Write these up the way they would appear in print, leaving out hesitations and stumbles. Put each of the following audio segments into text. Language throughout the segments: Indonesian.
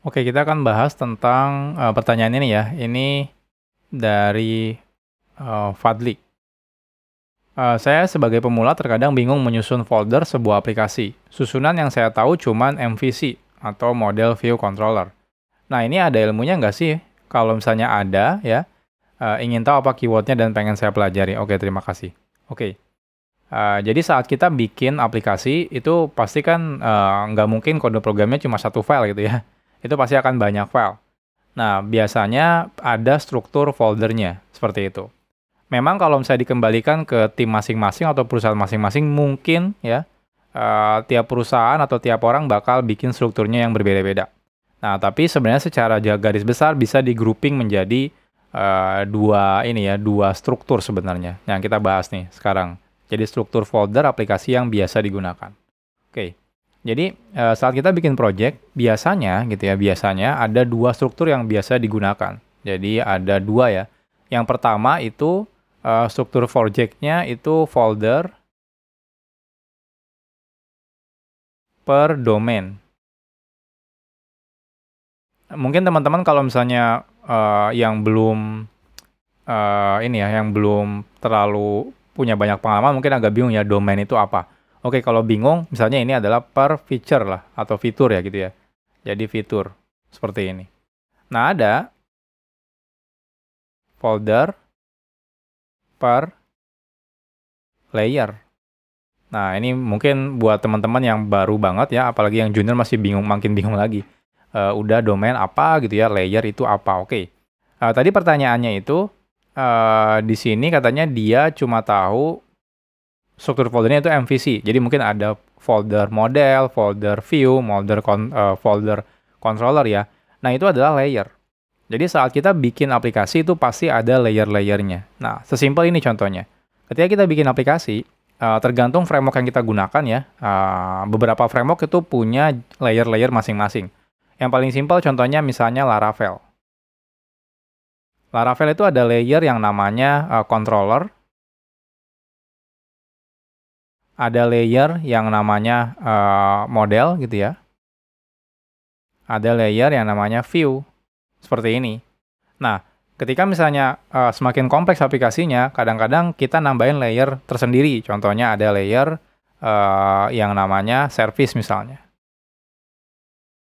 Oke, kita akan bahas tentang pertanyaan ini ya. Ini dari Fadli. Saya sebagai pemula terkadang bingung menyusun folder sebuah aplikasi. Susunan yang saya tahu cuman MVC atau Model View Controller. Nah, ini ada ilmunya nggak sih? Kalau misalnya ada ya, ingin tahu apa keywordnya dan pengen saya pelajari. Oke, terima kasih. Oke, jadi saat kita bikin aplikasi itu pasti kan nggak mungkin kode programnya cuma satu file gitu ya. Itu pasti akan banyak file. Nah, biasanya ada struktur foldernya, seperti itu. Memang kalau misalnya dikembalikan ke tim masing-masing atau perusahaan masing-masing, mungkin ya, tiap perusahaan atau tiap orang bakal bikin strukturnya yang berbeda-beda. Nah, tapi sebenarnya secara garis besar bisa di-grouping menjadi dua struktur sebenarnya yang kita bahas nih sekarang. Jadi struktur folder aplikasi yang biasa digunakan. Oke. Jadi saat kita bikin project, biasanya gitu ya, biasanya ada dua struktur yang biasa digunakan. Jadi ada dua ya. Yang pertama itu struktur project-nya itu folder per domain. Mungkin teman-teman kalau misalnya yang belum yang belum terlalu punya banyak pengalaman mungkin agak bingung ya domain itu apa. Oke, kalau bingung, misalnya ini adalah per feature lah, atau fitur ya gitu ya. Jadi fitur, seperti ini. Nah, ada folder per layer. Nah, ini mungkin buat teman-teman yang baru banget ya, apalagi yang junior masih bingung, makin bingung lagi. Udah domain apa gitu ya, layer itu apa, oke. Tadi pertanyaannya itu, di sini katanya dia cuma tahu struktur foldernya itu MVC. Jadi mungkin ada folder model, folder view, folder controller ya. Nah, itu adalah layer. Jadi saat kita bikin aplikasi itu pasti ada layer-layernya. Nah, sesimpel ini contohnya. Ketika kita bikin aplikasi, tergantung framework yang kita gunakan ya. Beberapa framework itu punya layer-layer masing-masing. Yang paling simpel contohnya misalnya Laravel. Laravel itu ada layer yang namanya controller. Ada layer yang namanya model gitu ya. Ada layer yang namanya view. Seperti ini. Nah, ketika misalnya semakin kompleks aplikasinya, kadang-kadang kita nambahin layer tersendiri. Contohnya ada layer yang namanya service misalnya.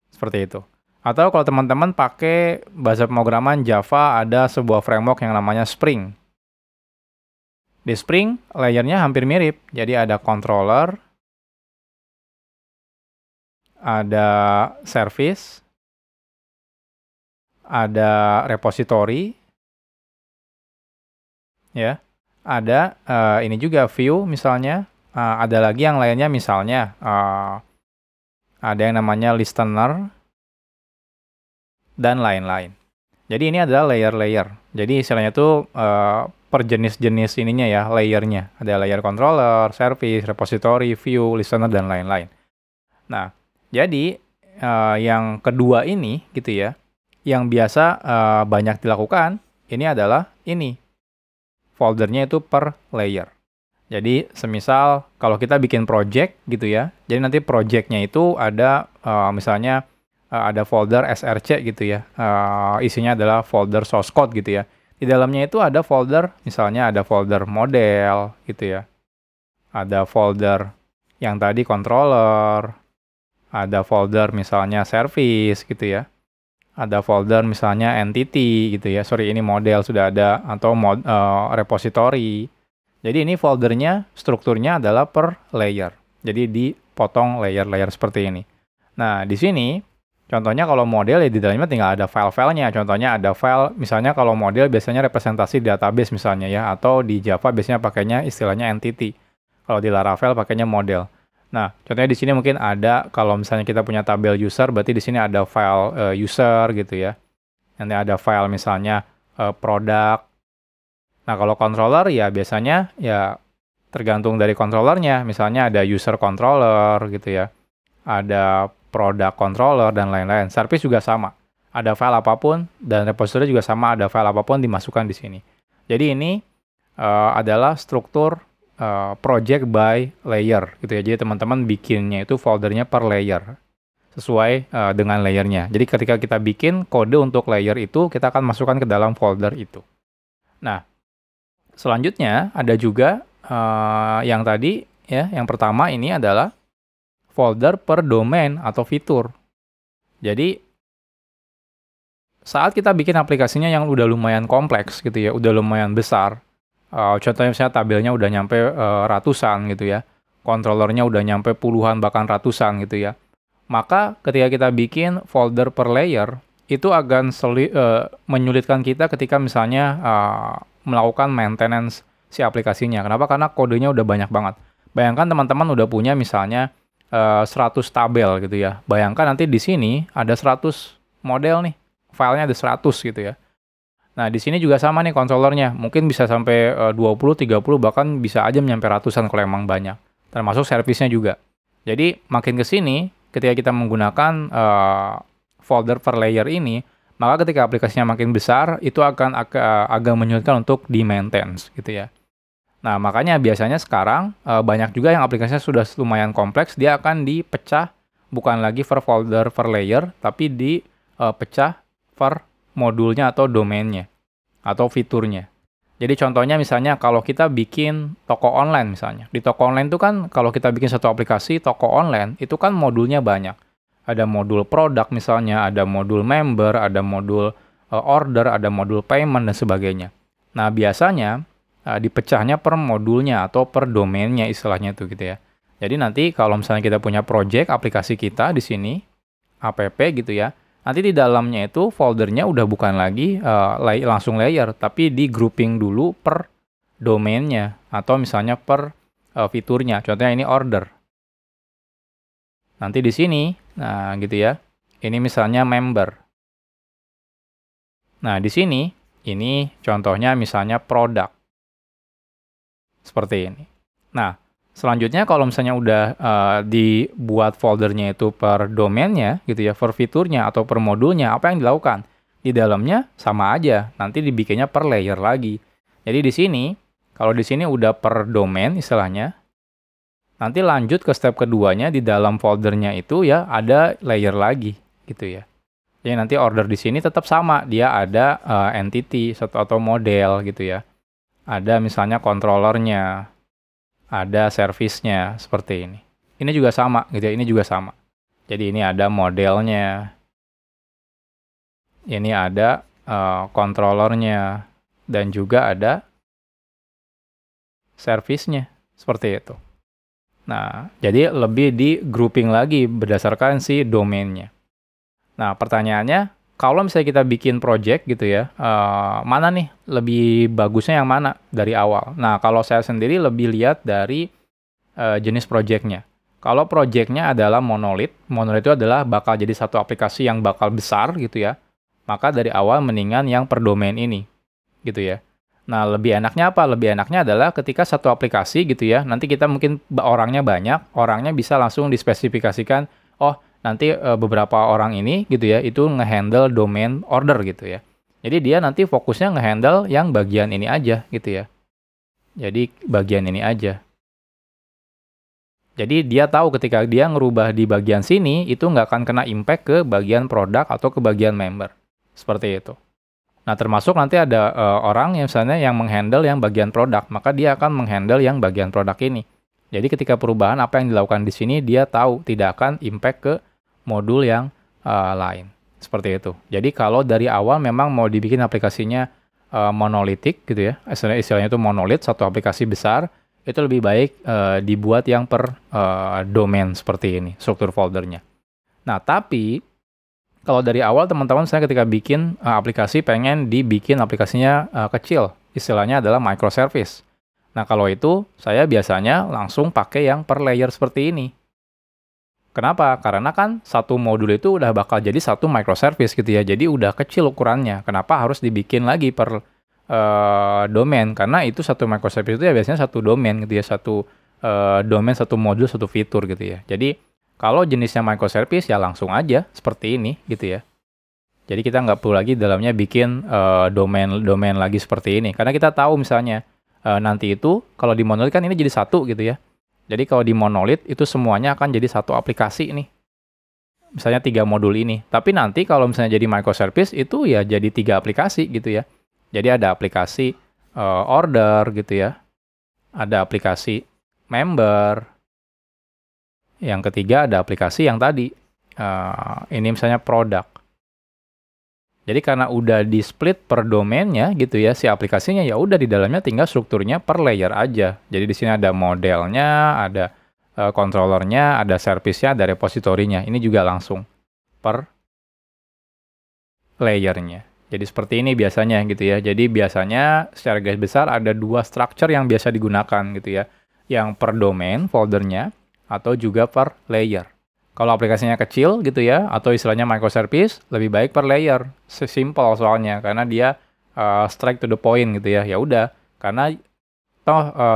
Seperti itu. Atau kalau teman-teman pakai bahasa pemrograman Java, ada sebuah framework yang namanya Spring. Di Spring, layernya hampir mirip. Jadi ada controller, ada service, ada repository, ya, ada ini juga view misalnya, ada lagi yang lainnya misalnya ada yang namanya listener dan lain-lain. Jadi ini adalah layer-layer. Jadi istilahnya itu per jenis-jenis ininya ya, layernya. Ada layer controller, service, repository, view, listener dan lain-lain. Nah, jadi yang kedua ini gitu ya, yang biasa banyak dilakukan ini adalah ini. Foldernya itu per layer. Jadi semisal kalau kita bikin project gitu ya, jadi nanti projectnya itu ada misalnya ada folder src gitu ya, isinya adalah folder source code gitu ya. Di dalamnya itu ada folder, misalnya ada folder model gitu ya, ada folder yang tadi controller, ada folder misalnya service gitu ya, ada folder misalnya entity gitu ya, sorry ini model sudah ada, atau repository. Jadi ini foldernya, strukturnya adalah per layer. Jadi dipotong layer-layer seperti ini. Nah, di sini, contohnya kalau model ya di dalamnya tinggal ada file-filenya. Contohnya ada file, misalnya kalau model biasanya representasi database misalnya ya, atau di Java biasanya pakainya istilahnya entity. Kalau di Laravel pakainya model. Nah, contohnya di sini mungkin ada, kalau misalnya kita punya tabel user, berarti di sini ada file user gitu ya. Nanti ada file misalnya product. Nah, kalau controller ya biasanya ya tergantung dari controllernya. Misalnya ada user controller gitu ya. Ada product controller dan lain-lain. Service juga sama. Ada file apapun dan repository juga sama, ada file apapun dimasukkan di sini. Jadi ini adalah struktur project by layer gitu ya. Jadi teman-teman bikinnya itu foldernya per layer. sesuai dengan layernya. Jadi ketika kita bikin kode untuk layer itu, kita akan masukkan ke dalam folder itu. Nah, selanjutnya ada juga yang tadi ya, yang pertama ini adalah folder per domain atau fitur. Jadi saat kita bikin aplikasinya yang udah lumayan kompleks gitu ya, udah lumayan besar, contohnya misalnya tabelnya udah nyampe ratusan gitu ya, controllernya udah nyampe puluhan bahkan ratusan gitu ya, maka ketika kita bikin folder per layer, itu akan menyulitkan kita ketika misalnya melakukan maintenance si aplikasinya. Kenapa? Karena kodenya udah banyak banget. Bayangkan teman-teman udah punya misalnya 100 tabel gitu ya. Bayangkan nanti di sini ada 100 model nih. Filenya ada 100 gitu ya. Nah, di sini juga sama nih controllernya. Mungkin bisa sampai 20, 30, bahkan bisa aja nyampe ratusan kalau emang banyak. Termasuk servisnya juga. Jadi, makin ke sini, ketika kita menggunakan folder per layer ini, maka ketika aplikasinya makin besar, itu akan agak menyulitkan untuk di-maintenance gitu ya. Nah, makanya biasanya sekarang banyak juga yang aplikasinya sudah lumayan kompleks, dia akan dipecah bukan lagi per folder per layer, tapi dipecah per modulnya atau domainnya atau fiturnya. Jadi contohnya misalnya kalau kita bikin toko online misalnya. Di toko online itu kan kalau kita bikin satu aplikasi toko online, itu kan modulnya banyak. Ada modul produk misalnya, ada modul member, ada modul order, ada modul payment dan sebagainya. Nah, biasanya dipecahnya per modulnya atau per domainnya istilahnya itu gitu ya. Jadi nanti kalau misalnya kita punya project aplikasi kita di sini, app gitu ya, nanti di dalamnya itu foldernya udah bukan lagi langsung layer, tapi di grouping dulu per domainnya atau misalnya per fiturnya. Contohnya ini order. Nanti di sini, nah gitu ya, ini misalnya member. Nah di sini, ini contohnya misalnya produk. Seperti ini. Nah, selanjutnya kalau misalnya udah dibuat foldernya itu per domainnya gitu ya, per fiturnya atau per modulnya, apa yang dilakukan? Di dalamnya sama aja, nanti dibikinnya per layer lagi. Jadi di sini, kalau di sini udah per domain istilahnya, nanti lanjut ke step keduanya di dalam foldernya itu ya ada layer lagi gitu ya. Jadi nanti order di sini tetap sama, dia ada entity atau model gitu ya. Ada misalnya controllernya, ada servisnya, seperti ini. Ini juga sama, gitu ya, ini juga sama. Jadi ini ada modelnya, ini ada controllernya, dan juga ada servisnya, seperti itu. Nah, jadi lebih di grouping lagi berdasarkan si domainnya. Nah, pertanyaannya, kalau misalnya kita bikin project gitu ya, mana nih lebih bagusnya yang mana dari awal? Nah, kalau saya sendiri lebih lihat dari jenis projectnya. Kalau projectnya adalah monolith itu adalah bakal jadi satu aplikasi yang bakal besar gitu ya, maka dari awal mendingan yang per domain ini, gitu ya. Nah, lebih enaknya apa? Lebih enaknya adalah ketika satu aplikasi gitu ya, nanti kita mungkin orangnya banyak, orangnya bisa langsung dispesifikasikan, oh nanti beberapa orang ini gitu ya, itu ngehandle domain order gitu ya. Jadi dia nanti fokusnya ngehandle yang bagian ini aja gitu ya. Jadi bagian ini aja. Jadi dia tahu ketika dia ngerubah di bagian sini, itu nggak akan kena impact ke bagian produk atau ke bagian member. Seperti itu. Nah, termasuk nanti ada orang yang misalnya yang menghandle yang bagian produk, maka dia akan menghandle yang bagian produk ini. Jadi ketika perubahan apa yang dilakukan di sini, dia tahu tidak akan impact ke modul yang lain. Seperti itu. Jadi kalau dari awal memang mau dibikin aplikasinya monolitik gitu ya, istilahnya itu monolith, satu aplikasi besar, itu lebih baik dibuat yang per domain seperti ini, struktur foldernya. Nah, tapi kalau dari awal teman-teman saya ketika bikin aplikasi pengen dibikin aplikasinya kecil, istilahnya adalah microservice. Nah, kalau itu saya biasanya langsung pakai yang per layer seperti ini. Kenapa? Karena kan satu modul itu udah bakal jadi satu microservice gitu ya. Jadi udah kecil ukurannya. Kenapa harus dibikin lagi per domain? Karena itu satu microservice itu ya biasanya satu domain gitu ya. Satu domain, satu modul, satu fitur gitu ya. Jadi kalau jenisnya microservice ya langsung aja seperti ini gitu ya. Jadi kita nggak perlu lagi dalamnya bikin domain lagi seperti ini. Karena kita tahu misalnya nanti itu kalau di monolith kan ini jadi satu gitu ya. Jadi kalau di monolith itu semuanya akan jadi satu aplikasi nih. misalnya 3 modul ini. Tapi nanti kalau misalnya jadi microservice itu ya jadi 3 aplikasi gitu ya. Jadi ada aplikasi order gitu ya. Ada aplikasi member. Yang ketiga ada aplikasi yang tadi. Ini misalnya produk. Jadi karena udah di split per domainnya gitu ya, si aplikasinya ya udah di dalamnya tinggal strukturnya per layer aja. Jadi di sini ada modelnya, ada controllernya, ada service-nya, ada repositorinya. Ini juga langsung per layernya. Jadi seperti ini biasanya gitu ya. Jadi biasanya secara garis besar ada 2 structure yang biasa digunakan gitu ya. Yang per domain foldernya atau juga per layer. Kalau aplikasinya kecil gitu ya, atau istilahnya microservice, lebih baik per layer. Simple soalnya, karena dia straight to the point gitu ya. Ya udah, karena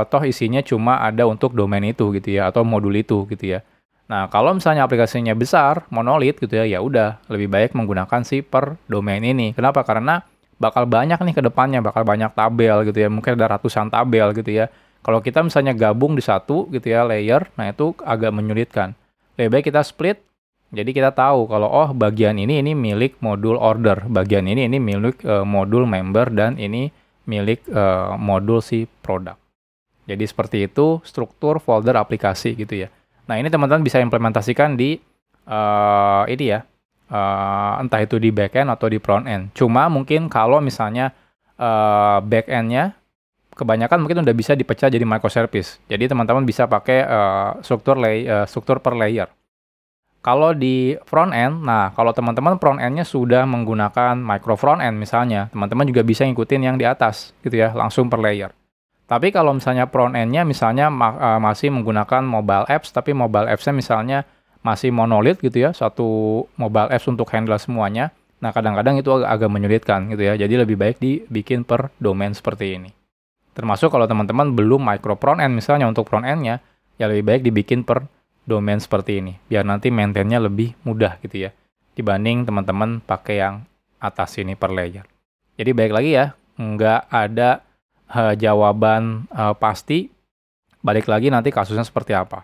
toh isinya cuma ada untuk domain itu gitu ya, atau modul itu gitu ya. Nah, kalau misalnya aplikasinya besar, monolith gitu ya, ya udah lebih baik menggunakan si per domain ini. Kenapa? Karena bakal banyak nih ke depannya, bakal banyak tabel gitu ya, mungkin ada ratusan tabel gitu ya. Kalau kita misalnya gabung di satu gitu ya layer, nah itu agak menyulitkan. Lebih baik kita split, jadi kita tahu kalau oh bagian ini milik modul order, bagian ini milik modul member, dan ini milik modul si produk. Jadi seperti itu struktur folder aplikasi gitu ya. Nah ini teman-teman bisa implementasikan di ini ya, entah itu di backend atau di front end. Cuma mungkin kalau misalnya backend-nya kebanyakan mungkin udah bisa dipecah jadi microservice. Jadi teman-teman bisa pakai struktur per layer. Kalau di front end, nah kalau teman-teman front end-nya sudah menggunakan micro front end misalnya, teman-teman juga bisa ngikutin yang di atas gitu ya, langsung per layer. Tapi kalau misalnya front end-nya misalnya masih menggunakan mobile apps, tapi mobile apps-nya misalnya masih monolith gitu ya, satu mobile apps untuk handle semuanya. Nah, kadang-kadang itu agak menyulitkan gitu ya. Jadi lebih baik dibikin per domain seperti ini. Termasuk kalau teman-teman belum micro front end misalnya untuk front end-nya, ya lebih baik dibikin per domain seperti ini. Biar nanti maintain-nya lebih mudah gitu ya. Dibanding teman-teman pakai yang atas ini per layer. Jadi baik lagi ya, nggak ada jawaban pasti, balik lagi nanti kasusnya seperti apa.